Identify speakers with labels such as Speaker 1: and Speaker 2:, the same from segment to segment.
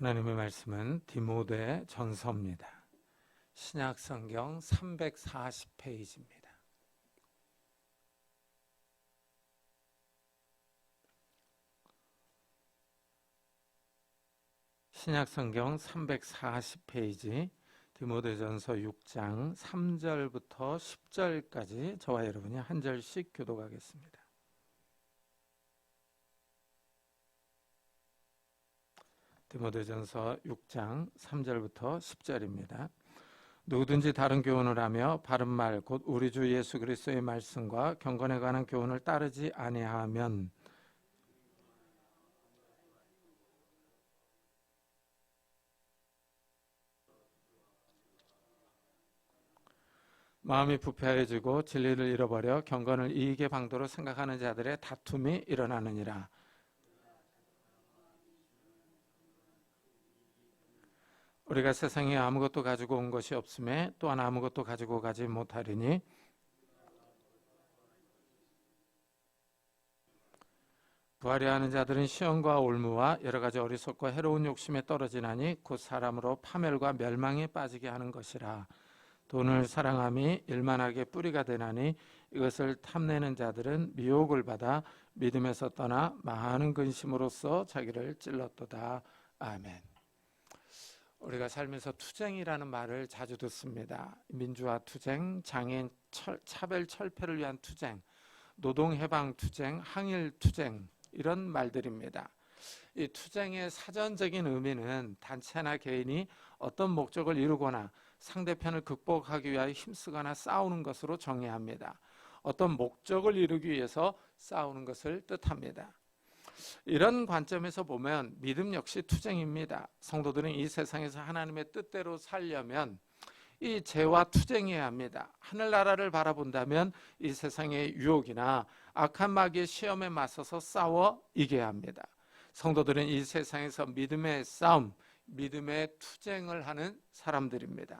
Speaker 1: 하나님의 말씀은 디모데 전서입니다. 신약 성경 340페이지입니다. 신약 성경 340페이지 디모데 전서 6장 3절부터 10절까지 저와 여러분이 한 절씩 교독하겠습니다. 디모데전서 6장 3절부터 10절입니다. 누구든지 다른 교훈을 하며 바른 말 곧 우리 주 예수 그리스도의 말씀과 경건에 관한 교훈을 따르지 아니하면 마음이 부패해지고 진리를 잃어버려 경건을 이익의 방도로 생각하는 자들의 다툼이 일어나느니라. 우리가 세상에 아무것도 가지고 온 것이 없음에 또한 아무것도 가지고 가지 못하리니 부하려 하는 자들은 시험과 올무와 여러 가지 어리석고 해로운 욕심에 떨어지나니 곧 사람으로 파멸과 멸망에 빠지게 하는 것이라. 돈을 사랑함이 일만하게 뿌리가 되나니 이것을 탐내는 자들은 미혹을 받아 믿음에서 떠나 많은 근심으로써 자기를 찔렀도다. 아멘. 우리가 살면서 투쟁이라는 말을 자주 듣습니다. 민주화 투쟁, 장애인 차별 철폐를 위한 투쟁, 노동해방 투쟁, 항일 투쟁 이런 말들입니다. 이 투쟁의 사전적인 의미는 단체나 개인이 어떤 목적을 이루거나 상대편을 극복하기 위하여 힘쓰거나 싸우는 것으로 정의합니다. 어떤 목적을 이루기 위해서 싸우는 것을 뜻합니다. 이런 관점에서 보면 믿음 역시 투쟁입니다. 성도들은 이 세상에서 하나님의 뜻대로 살려면 이 죄와 투쟁해야 합니다. 하늘나라를 바라본다면 이 세상의 유혹이나 악한 마귀의 시험에 맞서서 싸워 이겨야 합니다. 성도들은 이 세상에서 믿음의 싸움, 믿음의 투쟁을 하는 사람들입니다.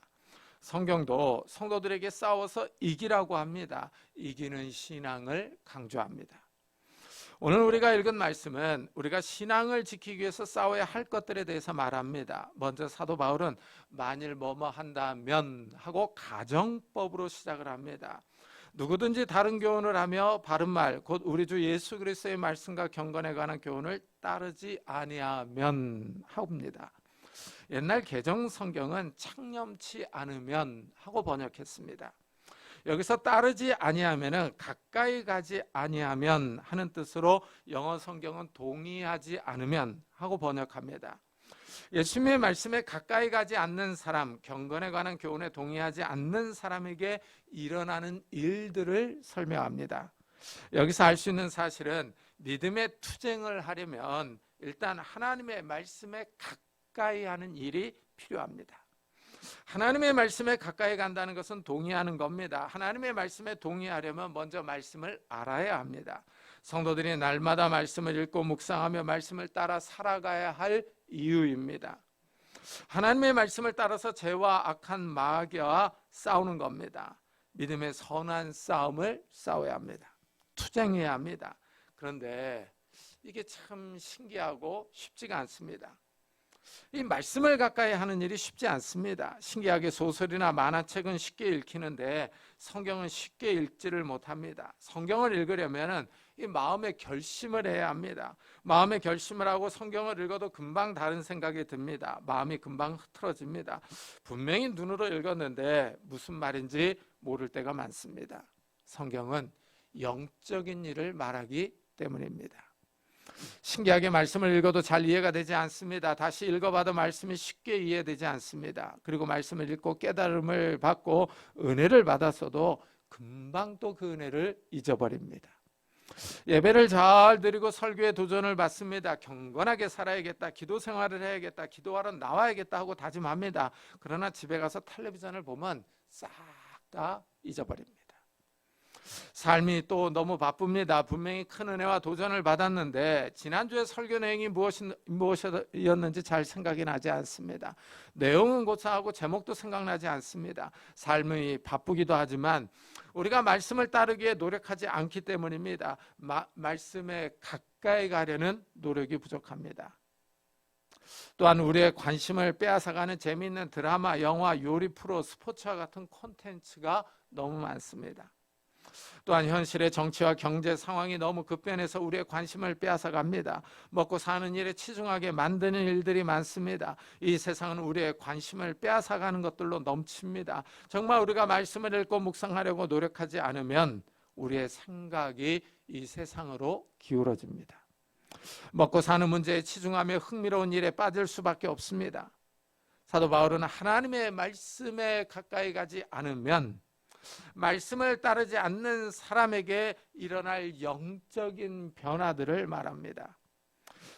Speaker 1: 성경도 성도들에게 싸워서 이기라고 합니다. 이기는 신앙을 강조합니다. 오늘 우리가 읽은 말씀은 우리가 신앙을 지키기 위해서 싸워야 할 것들에 대해서 말합니다. 먼저 사도 바울은 만일 뭐뭐 한다면 하고 가정법으로 시작을 합니다. 누구든지 다른 교훈을 하며 바른 말 곧 우리 주 예수 그리스도의 말씀과 경건에 관한 교훈을 따르지 아니하면 하옵니다. 옛날 개정 성경은 창념치 않으면 하고 번역했습니다. 여기서 따르지 아니하면은 가까이 가지 아니하면 하는 뜻으로 영어 성경은 동의하지 않으면 하고 번역합니다. 예수님의 말씀에 가까이 가지 않는 사람, 경건에 관한 교훈에 동의하지 않는 사람에게 일어나는 일들을 설명합니다. 여기서 알 수 있는 사실은 믿음의 투쟁을 하려면 일단 하나님의 말씀에 가까이 하는 일이 필요합니다. 하나님의 말씀에 가까이 간다는 것은 동의하는 겁니다. 하나님의 말씀에 동의하려면 먼저 말씀을 알아야 합니다. 성도들이 날마다 말씀을 읽고 묵상하며 말씀을 따라 살아가야 할 이유입니다. 하나님의 말씀을 따라서 죄와 악한 마귀와 싸우는 겁니다. 믿음의 선한 싸움을 싸워야 합니다. 투쟁해야 합니다. 그런데 이게 참 신기하고 쉽지가 않습니다. 이 말씀을 가까이 하는 일이 쉽지 않습니다. 신기하게 소설이나 만화책은 쉽게 읽히는데 성경은 쉽게 읽지를 못합니다. 성경을 읽으려면 이 마음의 결심을 해야 합니다. 마음의 결심을 하고 성경을 읽어도 금방 다른 생각이 듭니다. 마음이 금방 흐트러집니다. 분명히 눈으로 읽었는데 무슨 말인지 모를 때가 많습니다. 성경은 영적인 일을 말하기 때문입니다. 신기하게 말씀을 읽어도 잘 이해가 되지 않습니다. 다시 읽어봐도 말씀이 쉽게 이해되지 않습니다. 그리고 말씀을 읽고 깨달음을 받고 은혜를 받았어도 금방 또 그 은혜를 잊어버립니다. 예배를 잘 드리고 설교에 도전을 받습니다. 경건하게 살아야겠다, 기도 생활을 해야겠다, 기도하러 나와야겠다 하고 다짐합니다. 그러나 집에 가서 텔레비전을 보면 싹 다 잊어버립니다. 삶이 또 너무 바쁩니다. 분명히 큰 은혜와 도전을 받았는데 지난주에 설교 내용이 무엇이었는지 잘 생각이 나지 않습니다. 내용은 고사하고 제목도 생각나지 않습니다. 삶이 바쁘기도 하지만 우리가 말씀을 따르기에 노력하지 않기 때문입니다. 말씀에 가까이 가려는 노력이 부족합니다. 또한 우리의 관심을 빼앗아가는 재미있는 드라마, 영화, 요리 프로, 스포츠와 같은 콘텐츠가 너무 많습니다. 또한 현실의 정치와 경제 상황이 너무 급변해서 우리의 관심을 빼앗아갑니다. 먹고 사는 일에 치중하게 만드는 일들이 많습니다. 이 세상은 우리의 관심을 빼앗아가는 것들로 넘칩니다. 정말 우리가 말씀을 읽고 묵상하려고 노력하지 않으면 우리의 생각이 이 세상으로 기울어집니다. 먹고 사는 문제에 치중하며 흥미로운 일에 빠질 수밖에 없습니다. 사도 바울은 하나님의 말씀에 가까이 가지 않으면 말씀을 따르지 않는 사람에게 일어날 영적인 변화들을 말합니다.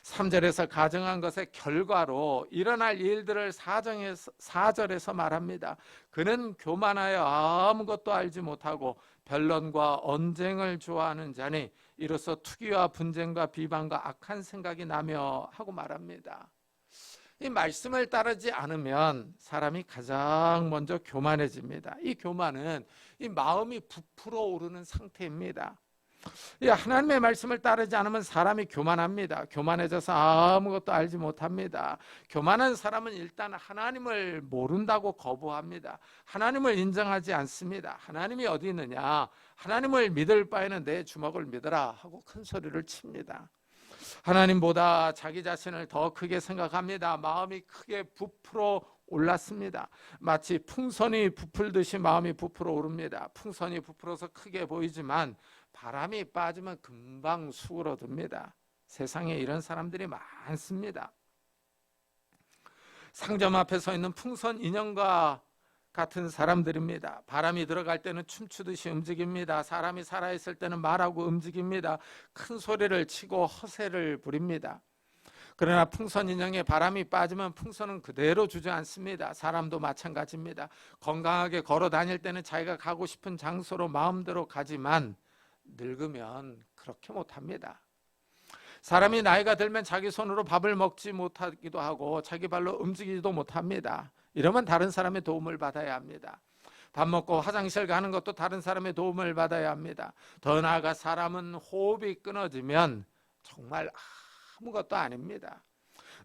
Speaker 1: 3절에서 가정한 것의 결과로 일어날 일들을 4절에서 말합니다. 그는 교만하여 아무것도 알지 못하고 변론과 언쟁을 좋아하는 자니 이로써 투기와 분쟁과 비방과 악한 생각이 나며 하고 말합니다. 이 말씀을 따르지 않으면 사람이 가장 먼저 교만해집니다. 이 교만은 이 마음이 부풀어 오르는 상태입니다. 하나님의 말씀을 따르지 않으면 사람이 교만합니다. 교만해져서 아무것도 알지 못합니다. 교만한 사람은 일단 하나님을 모른다고 거부합니다. 하나님을 인정하지 않습니다. 하나님이 어디 있느냐? 하나님을 믿을 바에는 내 주먹을 믿어라 하고 큰 소리를 칩니다. 하나님보다 자기 자신을 더 크게 생각합니다. 마음이 크게 부풀어 올랐습니다. 마치 풍선이 부풀듯이 마음이 부풀어 오릅니다. 풍선이 부풀어서 크게 보이지만 바람이 빠지면 금방 수그러듭니다. 세상에 이런 사람들이 많습니다. 상점 앞에 서 있는 풍선 인형과 같은 사람들입니다. 바람이 들어갈 때는 춤추듯이 움직입니다. 사람이 살아있을 때는 말하고 움직입니다. 큰 소리를 치고 허세를 부립니다. 그러나 풍선 인형에 바람이 빠지면 풍선은 그대로 주저앉습니다. 사람도 마찬가지입니다. 건강하게 걸어 다닐 때는 자기가 가고 싶은 장소로 마음대로 가지만 늙으면 그렇게 못합니다. 사람이 나이가 들면 자기 손으로 밥을 먹지 못하기도 하고 자기 발로 움직이지도 못합니다. 이러면 다른 사람의 도움을 받아야 합니다. 밥 먹고 화장실 가는 것도 다른 사람의 도움을 받아야 합니다. 더 나아가 사람은 호흡이 끊어지면 정말 아무것도 아닙니다.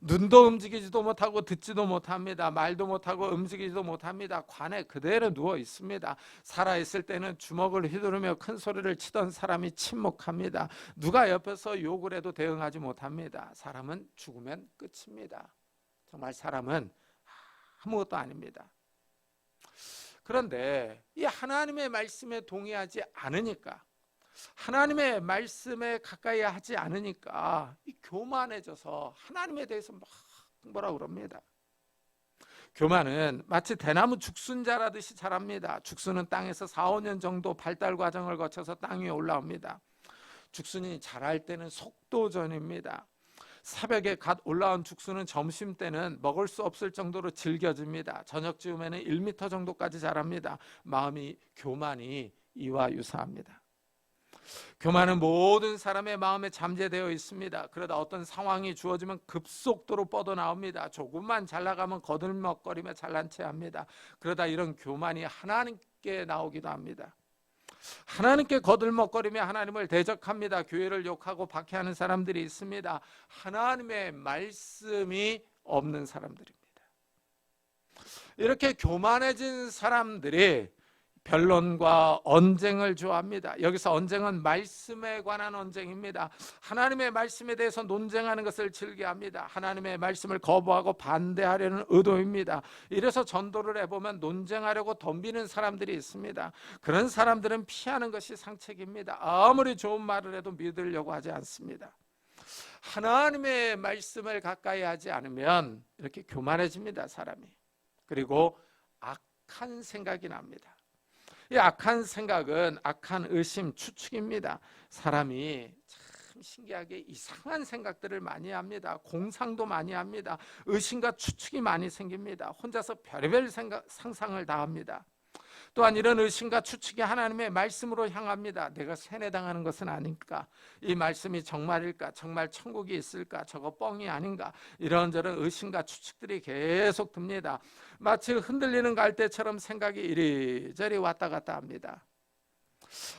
Speaker 1: 눈도 움직이지도 못하고 듣지도 못합니다. 말도 못하고 움직이지도 못합니다. 관에 그대로 누워 있습니다. 살아있을 때는 주먹을 휘두르며 큰 소리를 치던 사람이 침묵합니다. 누가 옆에서 욕을 해도 대응하지 못합니다. 사람은 죽으면 끝입니다. 정말 사람은 아무것도 아닙니다. 그런데 이 하나님의 말씀에 동의하지 않으니까, 하나님의 말씀에 가까이 하지 않으니까 이 교만해져서 하나님에 대해서 막 뭐라 그럽니다. 교만은 마치 대나무 죽순자라듯이 자랍니다. 죽순은 땅에서 4, 5년 정도 발달 과정을 거쳐서 땅 위에 올라옵니다. 죽순이 자랄 때는 속도전입니다. 새벽에 갓 올라온 죽순은 점심때는 먹을 수 없을 정도로 질겨집니다. 저녁 즈음에는 1m 정도까지 자랍니다. 교만이 이와 유사합니다. 교만은 모든 사람의 마음에 잠재되어 있습니다. 그러다 어떤 상황이 주어지면 급속도로 뻗어나옵니다. 조금만 잘 나가면 거들먹거리며 잘난 체합니다. 그러다 이런 교만이 하나님께 나오기도 합니다. 하나님께 거들먹거리며 하나님을 대적합니다. 교회를 욕하고 박해하는 사람들이 있습니다. 하나님의 말씀이 없는 사람들입니다. 이렇게 교만해진 사람들이 변론과 언쟁을 좋아합니다. 여기서 언쟁은 말씀에 관한 언쟁입니다. 하나님의 말씀에 대해서 논쟁하는 것을 즐겨합니다. 하나님의 말씀을 거부하고 반대하려는 의도입니다. 이래서 전도를 해보면 논쟁하려고 덤비는 사람들이 있습니다. 그런 사람들은 피하는 것이 상책입니다. 아무리 좋은 말을 해도 믿으려고 하지 않습니다. 하나님의 말씀을 가까이 하지 않으면 이렇게 교만해집니다, 사람이. 그리고 악한 생각이 납니다. 이 악한 생각은 악한 의심, 추측입니다. 사람이 참 신기하게 이상한 생각들을 많이 합니다. 공상도 많이 합니다. 의심과 추측이 많이 생깁니다. 혼자서 별의별 상상을 다 합니다. 또한 이런 의심과 추측이 하나님의 말씀으로 향합니다. 내가 세뇌당하는 것은 아닐까? 이 말씀이 정말일까? 정말 천국이 있을까? 저거 뻥이 아닌가? 이런저런 의심과 추측들이 계속 듭니다. 마치 흔들리는 갈대처럼 생각이 이리저리 왔다 갔다 합니다.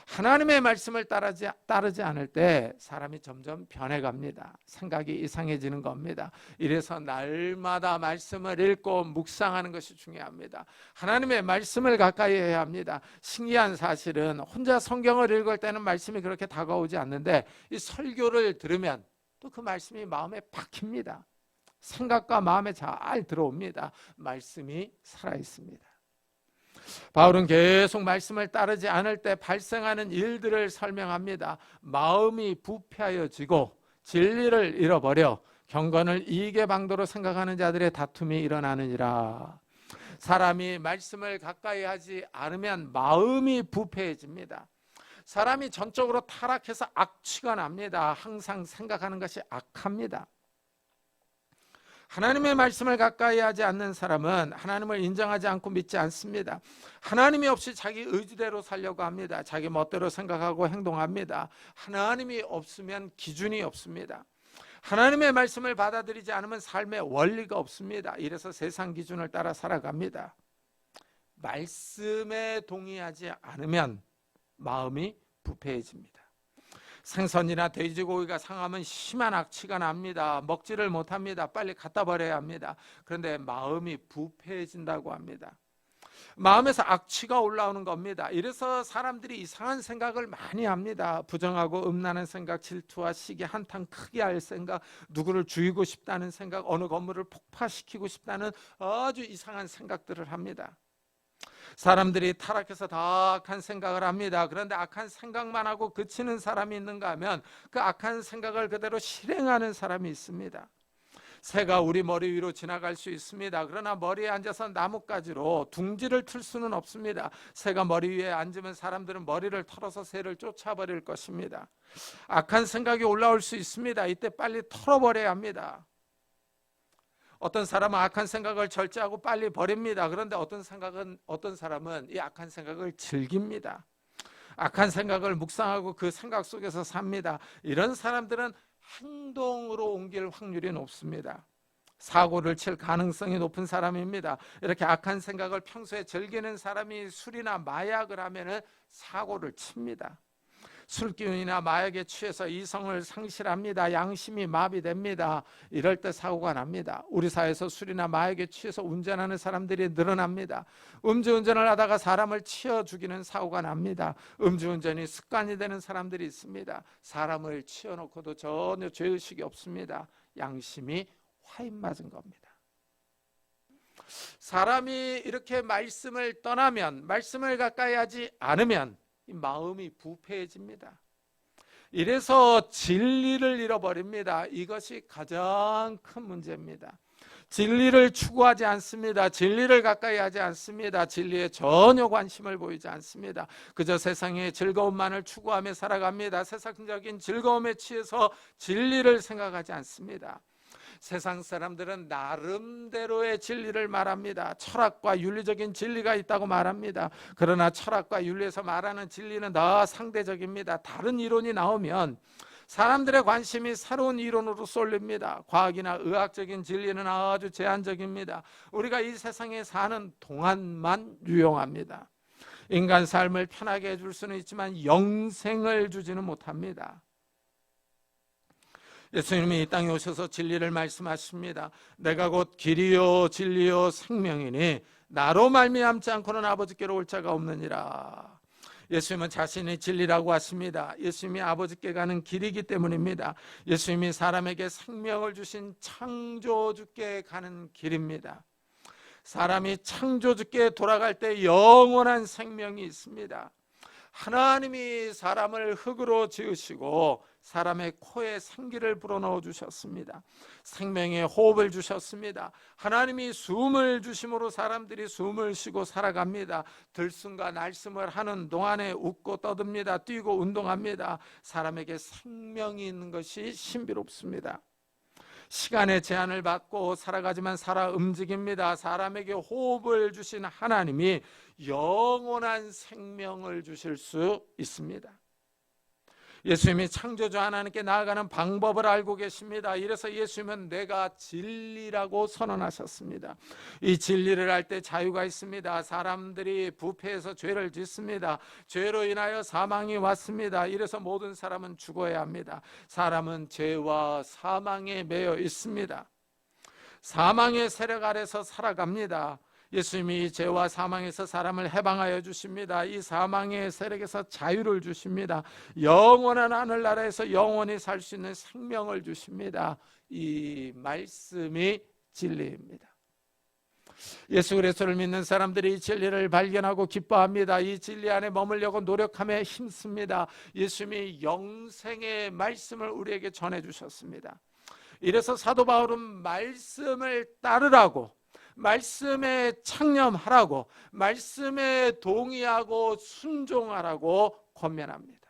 Speaker 1: 하나님의 말씀을 따르지 않을 때 사람이 점점 변해갑니다. 생각이 이상해지는 겁니다. 이래서 날마다 말씀을 읽고 묵상하는 것이 중요합니다. 하나님의 말씀을 가까이 해야 합니다. 신기한 사실은 혼자 성경을 읽을 때는 말씀이 그렇게 다가오지 않는데 이 설교를 들으면 또 그 말씀이 마음에 박힙니다. 생각과 마음에 잘 들어옵니다. 말씀이 살아있습니다. 바울은 계속 말씀을 따르지 않을 때 발생하는 일들을 설명합니다. 마음이 부패하여지고 진리를 잃어버려 경건을 이익의 방도로 생각하는 자들의 다툼이 일어나느니라. 사람이 말씀을 가까이 하지 않으면 마음이 부패해집니다. 사람이 전적으로 타락해서 악취가 납니다. 항상 생각하는 것이 악합니다. 하나님의 말씀을 가까이 하지 않는 사람은 하나님을 인정하지 않고 믿지 않습니다. 하나님이 없이 자기 의지대로 살려고 합니다. 자기 멋대로 생각하고 행동합니다. 하나님이 없으면 기준이 없습니다. 하나님의 말씀을 받아들이지 않으면 삶의 원리가 없습니다. 이래서 세상 기준을 따라 살아갑니다. 말씀에 동의하지 않으면 마음이 부패해집니다. 생선이나 돼지고기가 상하면 심한 악취가 납니다. 먹지를 못합니다. 빨리 갖다 버려야 합니다. 그런데 마음이 부패해진다고 합니다. 마음에서 악취가 올라오는 겁니다. 이래서 사람들이 이상한 생각을 많이 합니다. 부정하고 음란한 생각, 질투와 시기, 한탕 크게 할 생각, 누구를 죽이고 싶다는 생각, 어느 건물을 폭파시키고 싶다는 아주 이상한 생각들을 합니다. 사람들이 타락해서 다 악한 생각을 합니다. 그런데 악한 생각만 하고 그치는 사람이 있는가 하면 그 악한 생각을 그대로 실행하는 사람이 있습니다. 새가 우리 머리 위로 지나갈 수 있습니다. 그러나 머리에 앉아서 나뭇가지로 둥지를 틀 수는 없습니다. 새가 머리 위에 앉으면 사람들은 머리를 털어서 새를 쫓아버릴 것입니다. 악한 생각이 올라올 수 있습니다. 이때 빨리 털어버려야 합니다. 어떤 사람은 악한 생각을 절제하고 빨리 버립니다. 그런데 어떤 사람은 이 악한 생각을 즐깁니다. 악한 생각을 묵상하고 그 생각 속에서 삽니다. 이런 사람들은 행동으로 옮길 확률이 높습니다. 사고를 칠 가능성이 높은 사람입니다. 이렇게 악한 생각을 평소에 즐기는 사람이 술이나 마약을 하면 사고를 칩니다. 술기운이나 마약에 취해서 이성을 상실합니다. 양심이 마비됩니다. 이럴 때 사고가 납니다. 우리 사회에서 술이나 마약에 취해서 운전하는 사람들이 늘어납니다. 음주운전을 하다가 사람을 치어 죽이는 사고가 납니다. 음주운전이 습관이 되는 사람들이 있습니다. 사람을 치어놓고도 전혀 죄의식이 없습니다. 양심이 화인 맞은 겁니다. 사람이 이렇게 말씀을 떠나면, 말씀을 가까이 하지 않으면 마음이 부패해집니다. 이래서 진리를 잃어버립니다. 이것이 가장 큰 문제입니다. 진리를 추구하지 않습니다. 진리를 가까이 하지 않습니다. 진리에 전혀 관심을 보이지 않습니다. 그저 세상의 즐거움만을 추구하며 살아갑니다. 세상적인 즐거움에 취해서 진리를 생각하지 않습니다. 세상 사람들은 나름대로의 진리를 말합니다. 철학과 윤리적인 진리가 있다고 말합니다. 그러나 철학과 윤리에서 말하는 진리는 다 상대적입니다. 다른 이론이 나오면 사람들의 관심이 새로운 이론으로 쏠립니다. 과학이나 의학적인 진리는 아주 제한적입니다. 우리가 이 세상에 사는 동안만 유용합니다. 인간 삶을 편하게 해줄 수는 있지만 영생을 주지는 못합니다. 예수님이 이 땅에 오셔서 진리를 말씀하십니다. 내가 곧 길이요 진리요 생명이니 나로 말미암지 않고는 아버지께로 올 자가 없느니라. 예수님은 자신이 진리라고 하십니다. 예수님이 아버지께 가는 길이기 때문입니다. 예수님이 사람에게 생명을 주신 창조주께 가는 길입니다. 사람이 창조주께 돌아갈 때 영원한 생명이 있습니다. 하나님이 사람을 흙으로 지으시고 사람의 코에 생기를 불어넣어 주셨습니다. 생명의 호흡을 주셨습니다. 하나님이 숨을 주심으로 사람들이 숨을 쉬고 살아갑니다. 들숨과 날숨을 하는 동안에 웃고 떠듭니다. 뛰고 운동합니다. 사람에게 생명이 있는 것이 신비롭습니다. 시간의 제한을 받고 살아가지만 살아 움직입니다. 사람에게 호흡을 주신 하나님이 영원한 생명을 주실 수 있습니다. 예수님이 창조주 하나님께 나아가는 방법을 알고 계십니다. 이래서 예수님은 내가 진리라고 선언하셨습니다. 이 진리를 알 때 자유가 있습니다. 사람들이 부패해서 죄를 짓습니다. 죄로 인하여 사망이 왔습니다. 이래서 모든 사람은 죽어야 합니다. 사람은 죄와 사망에 매여 있습니다. 사망의 세력 아래서 살아갑니다. 예수님이 죄와 사망에서 사람을 해방하여 주십니다. 이 사망의 세력에서 자유를 주십니다. 영원한 하늘나라에서 영원히 살 수 있는 생명을 주십니다. 이 말씀이 진리입니다. 예수 그리스도를 믿는 사람들이 이 진리를 발견하고 기뻐합니다. 이 진리 안에 머물려고 노력하며 힘씁니다. 예수님이 영생의 말씀을 우리에게 전해주셨습니다. 이래서 사도 바울은 말씀을 따르라고, 말씀에 창념하라고, 말씀에 동의하고 순종하라고 권면합니다.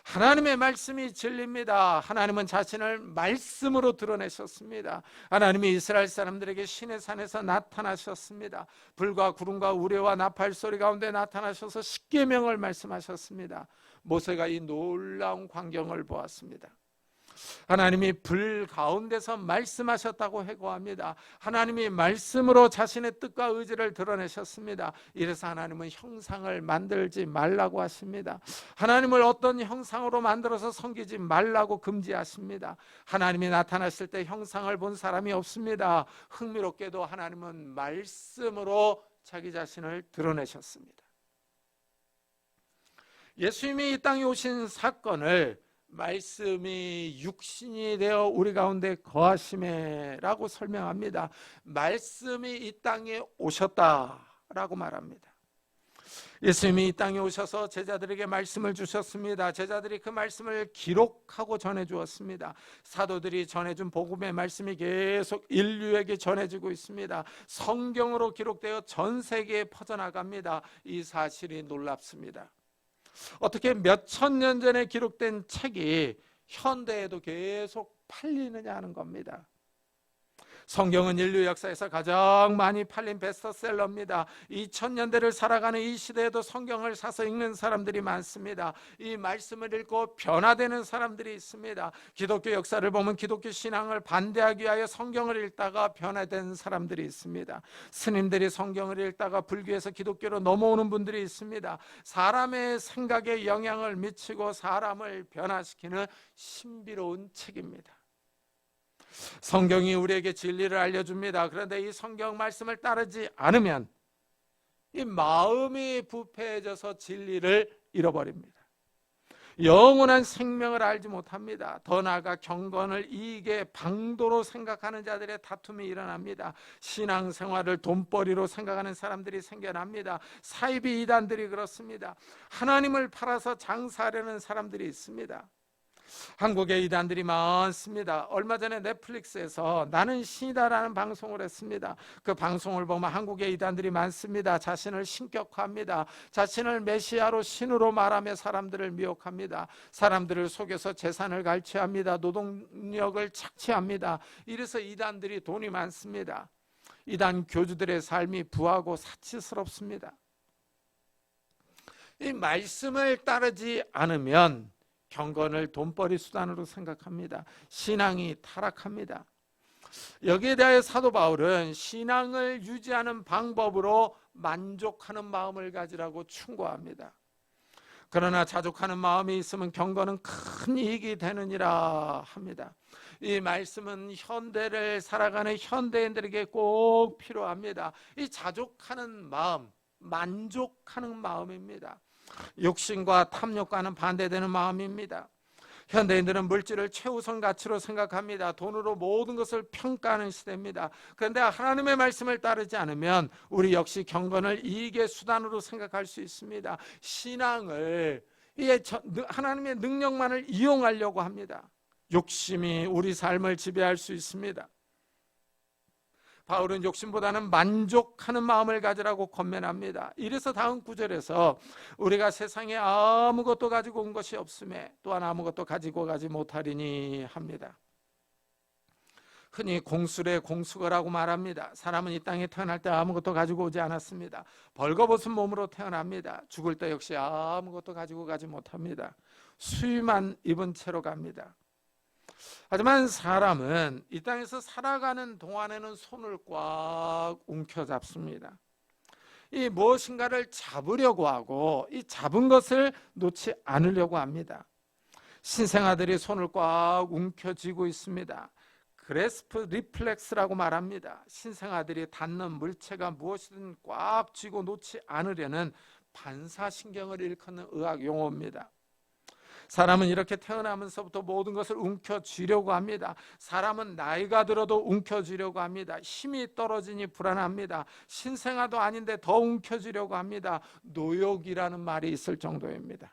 Speaker 1: 하나님의 말씀이 진리입니다. 하나님은 자신을 말씀으로 드러내셨습니다. 하나님이 이스라엘 사람들에게 시내 산에서 나타나셨습니다. 불과 구름과 우레와 나팔 소리 가운데 나타나셔서 십계명을 말씀하셨습니다. 모세가 이 놀라운 광경을 보았습니다. 하나님이 불 가운데서 말씀하셨다고 회고합니다. 하나님이 말씀으로 자신의 뜻과 의지를 드러내셨습니다. 이래서 하나님은 형상을 만들지 말라고 하십니다. 하나님을 어떤 형상으로 만들어서 섬기지 말라고 금지하십니다. 하나님이 나타났을 때 형상을 본 사람이 없습니다. 흥미롭게도 하나님은 말씀으로 자기 자신을 드러내셨습니다. 예수님이 이 땅에 오신 사건을 말씀이 육신이 되어 우리 가운데 거하심에라고 설명합니다. 말씀이 이 땅에 오셨다라고 말합니다. 예수님이 이 땅에 오셔서 제자들에게 말씀을 주셨습니다. 제자들이 그 말씀을 기록하고 전해주었습니다. 사도들이 전해준 복음의 말씀이 계속 인류에게 전해지고 있습니다. 성경으로 기록되어 전 세계에 퍼져나갑니다. 이 사실이 놀랍습니다. 어떻게 몇천 년 전에 기록된 책이 현대에도 계속 팔리느냐 하는 겁니다. 성경은 인류 역사에서 가장 많이 팔린 베스트셀러입니다. 2000년대를 살아가는 이 시대에도 성경을 사서 읽는 사람들이 많습니다. 이 말씀을 읽고 변화되는 사람들이 있습니다. 기독교 역사를 보면 기독교 신앙을 반대하기 위하여 성경을 읽다가 변화된 사람들이 있습니다. 스님들이 성경을 읽다가 불교에서 기독교로 넘어오는 분들이 있습니다. 사람의 생각에 영향을 미치고 사람을 변화시키는 신비로운 책입니다. 성경이 우리에게 진리를 알려줍니다. 그런데 이 성경 말씀을 따르지 않으면 이 마음이 부패해져서 진리를 잃어버립니다. 영원한 생명을 알지 못합니다. 더 나아가 경건을 이익의 방도로 생각하는 자들의 다툼이 일어납니다. 신앙생활을 돈벌이로 생각하는 사람들이 생겨납니다. 사이비 이단들이 그렇습니다. 하나님을 팔아서 장사하려는 사람들이 있습니다. 한국에 이단들이 많습니다. 얼마 전에 넷플릭스에서 나는 신이다라는 방송을 했습니다. 그 방송을 보면 한국에 이단들이 많습니다. 자신을 신격화합니다. 자신을 메시아로 신으로 말하며 사람들을 미혹합니다. 사람들을 속여서 재산을 갈취합니다. 노동력을 착취합니다. 이래서 이단들이 돈이 많습니다. 이단 교주들의 삶이 부하고 사치스럽습니다. 이 말씀을 따르지 않으면 경건을 돈벌이 수단으로 생각합니다. 신앙이 타락합니다. 여기에 대하여 사도 바울은 신앙을 유지하는 방법으로 만족하는 마음을 가지라고 충고합니다. 그러나 자족하는 마음이 있으면 경건은 큰 이익이 되느니라 합니다. 이 말씀은 현대를 살아가는 현대인들에게 꼭 필요합니다. 이 자족하는 마음, 만족하는 마음입니다. 욕심과 탐욕과는 반대되는 마음입니다. 현대인들은 물질을 최우선 가치로 생각합니다. 돈으로 모든 것을 평가하는 시대입니다. 그런데 하나님의 말씀을 따르지 않으면 우리 역시 경건을 이익의 수단으로 생각할 수 있습니다. 신앙을 하나님의 능력만을 이용하려고 합니다. 욕심이 우리 삶을 지배할 수 있습니다. 바울은 욕심보다는 만족하는 마음을 가지라고 권면합니다. 이래서 다음 구절에서 우리가 세상에 아무것도 가지고 온 것이 없음에 또한 아무것도 가지고 가지 못하리니 합니다. 흔히 공수래 공수거라고 말합니다. 사람은 이 땅에 태어날 때 아무것도 가지고 오지 않았습니다. 벌거벗은 몸으로 태어납니다. 죽을 때 역시 아무것도 가지고 가지 못합니다. 수위만 입은 채로 갑니다. 하지만 사람은 이 땅에서 살아가는 동안에는 손을 꽉 움켜잡습니다. 이 무엇인가를 잡으려고 하고 이 잡은 것을 놓지 않으려고 합니다. 신생아들이 손을 꽉 움켜쥐고 있습니다. 그래스프 리플렉스라고 말합니다. 신생아들이 닿는 물체가 무엇이든 꽉 쥐고 놓지 않으려는 반사신경을 일컫는 의학 용어입니다. 사람은 이렇게 태어나면서부터 모든 것을 움켜쥐려고 합니다. 사람은 나이가 들어도 움켜쥐려고 합니다. 힘이 떨어지니 불안합니다. 신생아도 아닌데 더 움켜쥐려고 합니다. 노욕이라는 말이 있을 정도입니다.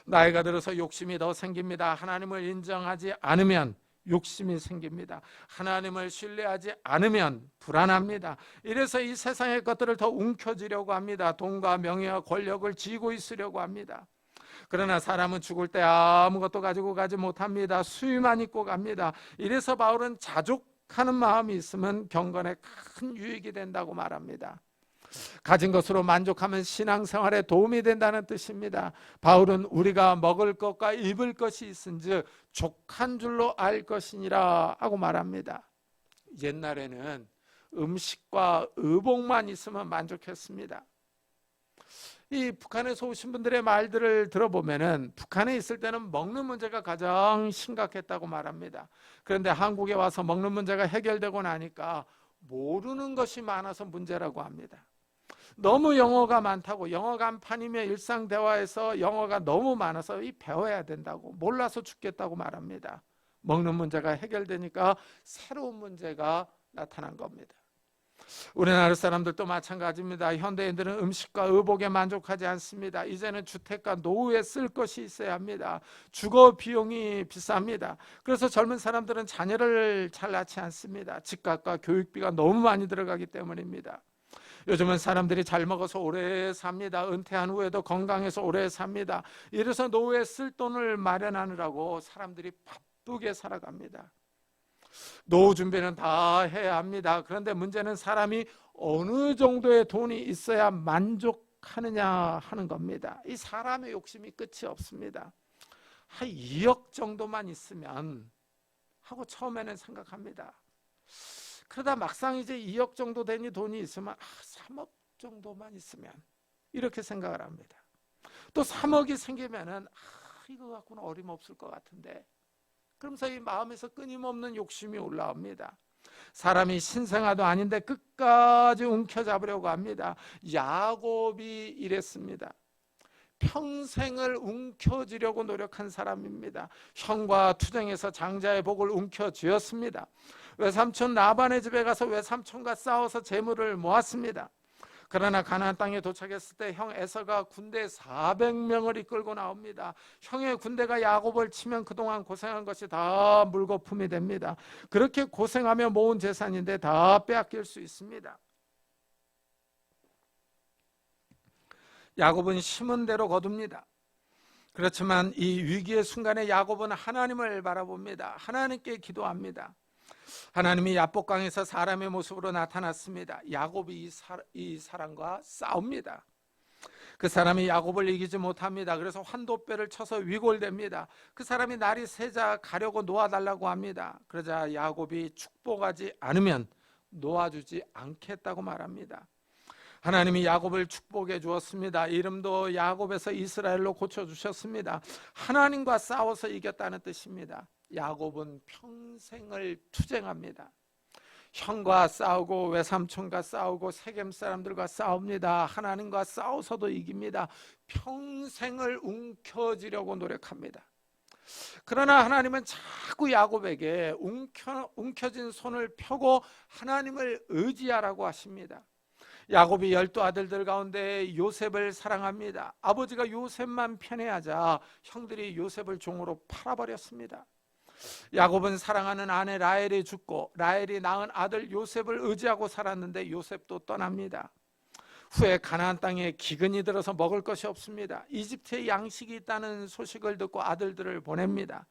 Speaker 1: 나이가 들어서 욕심이 더 생깁니다. 하나님을 인정하지 않으면 욕심이 생깁니다. 하나님을 신뢰하지 않으면 불안합니다. 이래서 이 세상의 것들을 더 움켜쥐려고 합니다. 돈과 명예와 권력을 쥐고 있으려고 합니다. 그러나 사람은 죽을 때 아무것도 가지고 가지 못합니다. 수위만 입고 갑니다. 이래서 바울은 자족하는 마음이 있으면 경건에 큰 유익이 된다고 말합니다. 가진 것으로 만족하면 신앙생활에 도움이 된다는 뜻입니다. 바울은 우리가 먹을 것과 입을 것이 있은즉 족한 줄로 알 것이니라 하고 말합니다. 옛날에는 음식과 의복만 있으면 만족했습니다. 이 북한에서 오신 분들의 말들을 들어보면은 북한에 있을 때는 먹는 문제가 가장 심각했다고 말합니다. 그런데 한국에 와서 먹는 문제가 해결되고 나니까 모르는 것이 많아서 문제라고 합니다. 너무 영어가 많다고, 영어 간판이며 일상 대화에서 영어가 너무 많아서 배워야 된다고, 몰라서 죽겠다고 말합니다. 먹는 문제가 해결되니까 새로운 문제가 나타난 겁니다. 우리나라 사람들도 마찬가지입니다. 현대인들은 음식과 의복에 만족하지 않습니다. 이제는 주택과 노후에 쓸 것이 있어야 합니다. 주거 비용이 비쌉니다. 그래서 젊은 사람들은 자녀를 잘 낳지 않습니다. 집값과 교육비가 너무 많이 들어가기 때문입니다. 요즘은 사람들이 잘 먹어서 오래 삽니다. 은퇴한 후에도 건강해서 오래 삽니다. 이래서 노후에 쓸 돈을 마련하느라고 사람들이 바쁘게 살아갑니다. 노후 준비는 다 해야 합니다. 그런데 문제는 사람이 어느 정도의 돈이 있어야 만족하느냐 하는 겁니다. 이 사람의 욕심이 끝이 없습니다. 한 2억 정도만 있으면 하고 처음에는 생각합니다. 그러다 막상 이제 2억 정도 되니 돈이 있으면 3억 정도만 있으면 이렇게 생각을 합니다. 또 3억이 생기면은 이거 갖고는 어림없을 것 같은데, 그러면서 이 마음에서 끊임없는 욕심이 올라옵니다. 사람이 신생아도 아닌데 끝까지 움켜잡으려고 합니다. 야곱이 이랬습니다. 평생을 움켜쥐려고 노력한 사람입니다. 형과 투쟁에서 장자의 복을 움켜쥐었습니다. 외삼촌 라반의 집에 가서 외삼촌과 싸워서 재물을 모았습니다. 그러나 가나안 땅에 도착했을 때 형 에서가 군대 400명을 이끌고 나옵니다. 형의 군대가 야곱을 치면 그동안 고생한 것이 다 물거품이 됩니다. 그렇게 고생하며 모은 재산인데 다 빼앗길 수 있습니다. 야곱은 심은 대로 거둡니다. 그렇지만 이 위기의 순간에 야곱은 하나님을 바라봅니다. 하나님께 기도합니다. 하나님이 야복강에서 사람의 모습으로 나타났습니다. 야곱이 이 사람과 싸웁니다. 그 사람이 야곱을 이기지 못합니다. 그래서 환도뼈를 쳐서 위골됩니다. 그 사람이 날이 새자 가려고 놓아달라고 합니다. 그러자 야곱이 축복하지 않으면 놓아주지 않겠다고 말합니다. 하나님이 야곱을 축복해 주었습니다. 이름도 야곱에서 이스라엘로 고쳐주셨습니다. 하나님과 싸워서 이겼다는 뜻입니다. 야곱은 평생을 투쟁합니다. 형과 싸우고 외삼촌과 싸우고 세겜 사람들과 싸웁니다. 하나님과 싸워서도 이깁니다. 평생을 움켜쥐려고 노력합니다. 그러나 하나님은 자꾸 야곱에게 움켜진 손을 펴고 하나님을 의지하라고 하십니다. 야곱이 12아들들 가운데 요셉을 사랑합니다. 아버지가 요셉만 편애하자 형들이 요셉을 종으로 팔아버렸습니다. 야곱은 사랑하는 아내 라헬이 죽고 라헬이 낳은 아들 요셉을 의지하고 살았는데 요셉도 떠납니다. 후에 가나안 땅에 기근이 들어서 먹을 것이 없습니다. 이집트에 양식이 있다는 소식을 듣고 아들들을 보냅니다.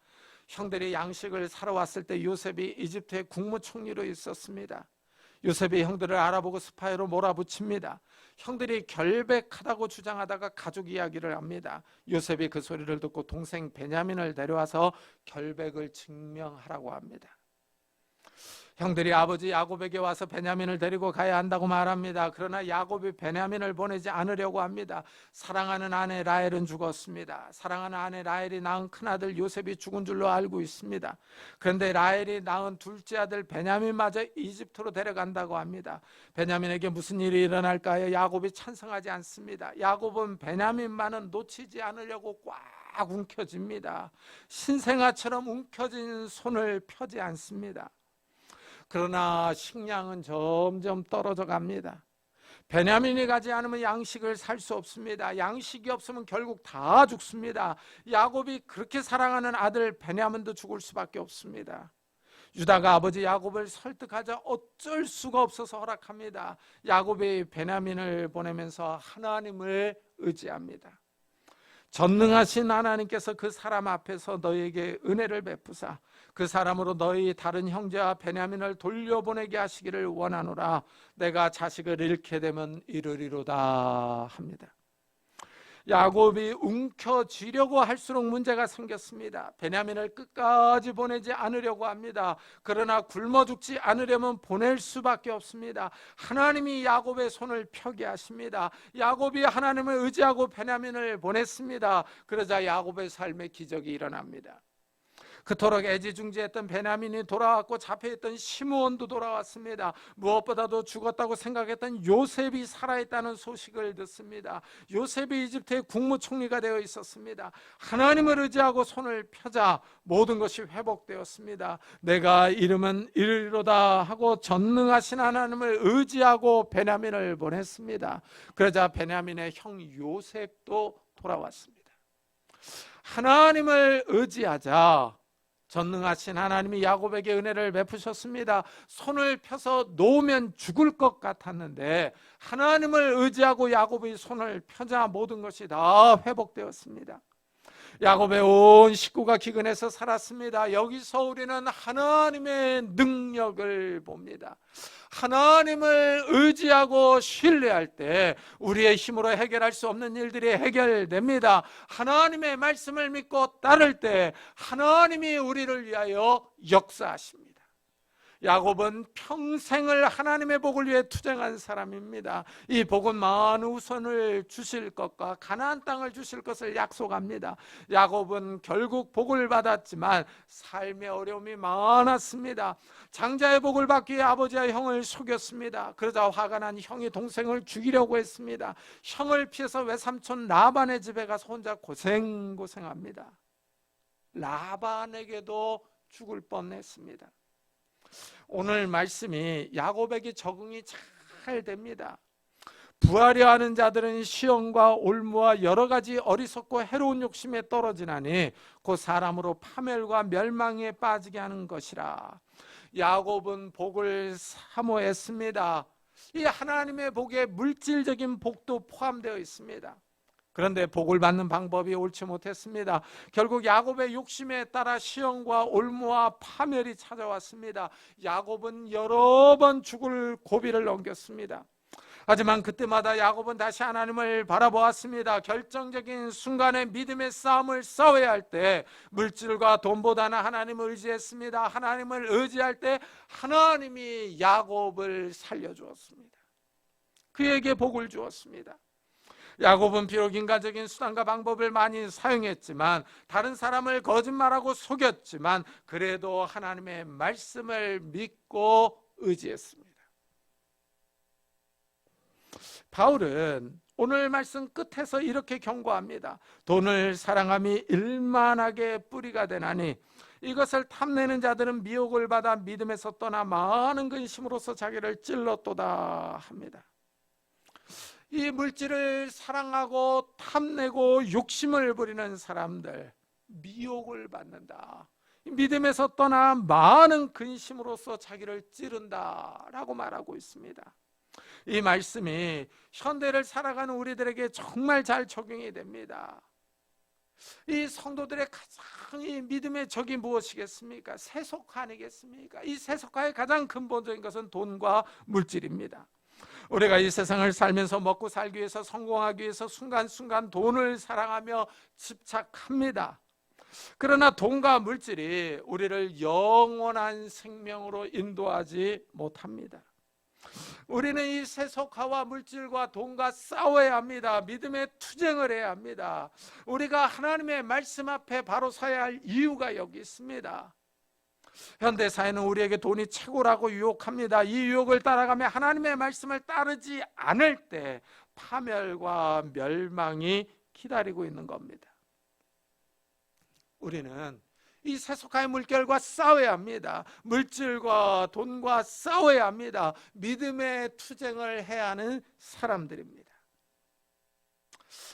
Speaker 1: 형들이 양식을 사러 왔을 때 요셉이 이집트의 국무총리로 있었습니다. 요셉이 형들을 알아보고 스파이로 몰아붙입니다. 형들이 결백하다고 주장하다가 가족 이야기를 합니다. 요셉이 그 소리를 듣고 동생 베냐민을 데려와서 결백을 증명하라고 합니다. 형들이 아버지 야곱에게 와서 베냐민을 데리고 가야 한다고 말합니다. 그러나 야곱이 베냐민을 보내지 않으려고 합니다. 사랑하는 아내 라헬은 죽었습니다. 사랑하는 아내 라헬이 낳은 큰아들 요셉이 죽은 줄로 알고 있습니다. 그런데 라헬이 낳은 둘째 아들 베냐민마저 이집트로 데려간다고 합니다. 베냐민에게 무슨 일이 일어날까요? 야곱이 찬성하지 않습니다. 야곱은 베냐민만은 놓치지 않으려고 꽉 움켜쥡니다. 신생아처럼 움켜진 손을 펴지 않습니다. 그러나 식량은 점점 떨어져 갑니다. 베냐민이 가지 않으면 양식을 살 수 없습니다. 양식이 없으면 결국 다 죽습니다. 야곱이 그렇게 사랑하는 아들 베냐민도 죽을 수밖에 없습니다. 유다가 아버지 야곱을 설득하자 어쩔 수가 없어서 허락합니다. 야곱이 베냐민을 보내면서 하나님을 의지합니다. 전능하신 하나님께서 그 사람 앞에서 너희에게 은혜를 베푸사 그 사람으로 너희 다른 형제와 베냐민을 돌려보내게 하시기를 원하노라. 내가 자식을 잃게 되면 이르리로다 합니다. 야곱이 움켜쥐려고 할수록 문제가 생겼습니다. 베냐민을 끝까지 보내지 않으려고 합니다. 그러나 굶어 죽지 않으려면 보낼 수밖에 없습니다. 하나님이 야곱의 손을 펴게 하십니다. 야곱이 하나님을 의지하고 베냐민을 보냈습니다. 그러자 야곱의 삶의 기적이 일어납니다. 그토록 애지중지했던 베냐민이 돌아왔고 잡혀있던 시므온도 돌아왔습니다. 무엇보다도 죽었다고 생각했던 요셉이 살아있다는 소식을 듣습니다. 요셉이 이집트의 국무총리가 되어 있었습니다. 하나님을 의지하고 손을 펴자 모든 것이 회복되었습니다. 내가 이름은 이르리로다 하고 전능하신 하나님을 의지하고 베냐민을 보냈습니다. 그러자 베냐민의 형 요셉도 돌아왔습니다. 하나님을 의지하자 전능하신 하나님이 야곱에게 은혜를 베푸셨습니다. 손을 펴서 놓으면 죽을 것 같았는데 하나님을 의지하고 야곱이 손을 펴자 모든 것이 다 회복되었습니다. 야곱의 온 식구가 기근해서 살았습니다. 여기서 우리는 하나님의 능력을 봅니다. 하나님을 의지하고 신뢰할 때 우리의 힘으로 해결할 수 없는 일들이 해결됩니다. 하나님의 말씀을 믿고 따를 때 하나님이 우리를 위하여 역사하십니다. 야곱은 평생을 하나님의 복을 위해 투쟁한 사람입니다. 이 복은 많은 후손을 주실 것과 가나안 땅을 주실 것을 약속합니다. 야곱은 결국 복을 받았지만 삶의 어려움이 많았습니다. 장자의 복을 받기 위해 아버지와 형을 속였습니다. 그러자 화가 난 형이 동생을 죽이려고 했습니다. 형을 피해서 외삼촌 라반의 집에 가서 혼자 고생합니다. 라반에게도 죽을 뻔했습니다. 오늘 말씀이 야곱에게 적응이 잘 됩니다. 부하려 하는 자들은 시험과 올무와 여러 가지 어리석고 해로운 욕심에 떨어지나니 곧 사람으로 파멸과 멸망에 빠지게 하는 것이라. 야곱은 복을 사모했습니다. 이 하나님의 복에 물질적인 복도 포함되어 있습니다. 그런데 복을 받는 방법이 옳지 못했습니다. 결국 야곱의 욕심에 따라 시험과 올무와 파멸이 찾아왔습니다. 야곱은 여러 번 죽을 고비를 넘겼습니다. 하지만 그때마다 야곱은 다시 하나님을 바라보았습니다. 결정적인 순간에 믿음의 싸움을 싸워야 할 때 물질과 돈보다는 하나님을 의지했습니다. 하나님을 의지할 때 하나님이 야곱을 살려주었습니다. 그에게 복을 주었습니다. 야곱은 비록 인간적인 수단과 방법을 많이 사용했지만 다른 사람을 거짓말하고 속였지만 그래도 하나님의 말씀을 믿고 의지했습니다. 바울은 오늘 말씀 끝에서 이렇게 경고합니다. 돈을 사랑함이 일만하게 뿌리가 되나니 이것을 탐내는 자들은 미혹을 받아 믿음에서 떠나 많은 근심으로서 자기를 찔렀도다 합니다. 이 물질을 사랑하고 탐내고 욕심을 부리는 사람들 미혹을 받는다. 믿음에서 떠나 많은 근심으로써 자기를 찌른다라고 말하고 있습니다. 이 말씀이 현대를 살아가는 우리들에게 정말 잘 적용이 됩니다. 이 성도들의 가장 이 믿음의 적이 무엇이겠습니까? 세속화 아니겠습니까? 이 세속화의 가장 근본적인 것은 돈과 물질입니다. 우리가 이 세상을 살면서 먹고 살기 위해서, 성공하기 위해서 순간순간 돈을 사랑하며 집착합니다. 그러나 돈과 물질이 우리를 영원한 생명으로 인도하지 못합니다. 우리는 이 세속화와 물질과 돈과 싸워야 합니다. 믿음의 투쟁을 해야 합니다. 우리가 하나님의 말씀 앞에 바로 서야 할 이유가 여기 있습니다. 현대사회는 우리에게 돈이 최고라고 유혹합니다. 이 유혹을 따라가며 하나님의 말씀을 따르지 않을 때 파멸과 멸망이 기다리고 있는 겁니다. 우리는 이 세속화의 물결과 싸워야 합니다. 물질과 돈과 싸워야 합니다. 믿음의 투쟁을 해야 하는 사람들입니다.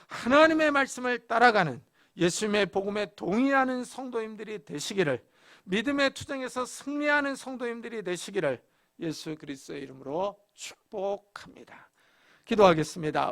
Speaker 1: 하나님의 말씀을 따라가는, 예수님의 복음에 동의하는 성도님들이 되시기를, 믿음의 투쟁에서 승리하는 성도님들이 되시기를 예수 그리스도의 이름으로 축복합니다. 기도하겠습니다.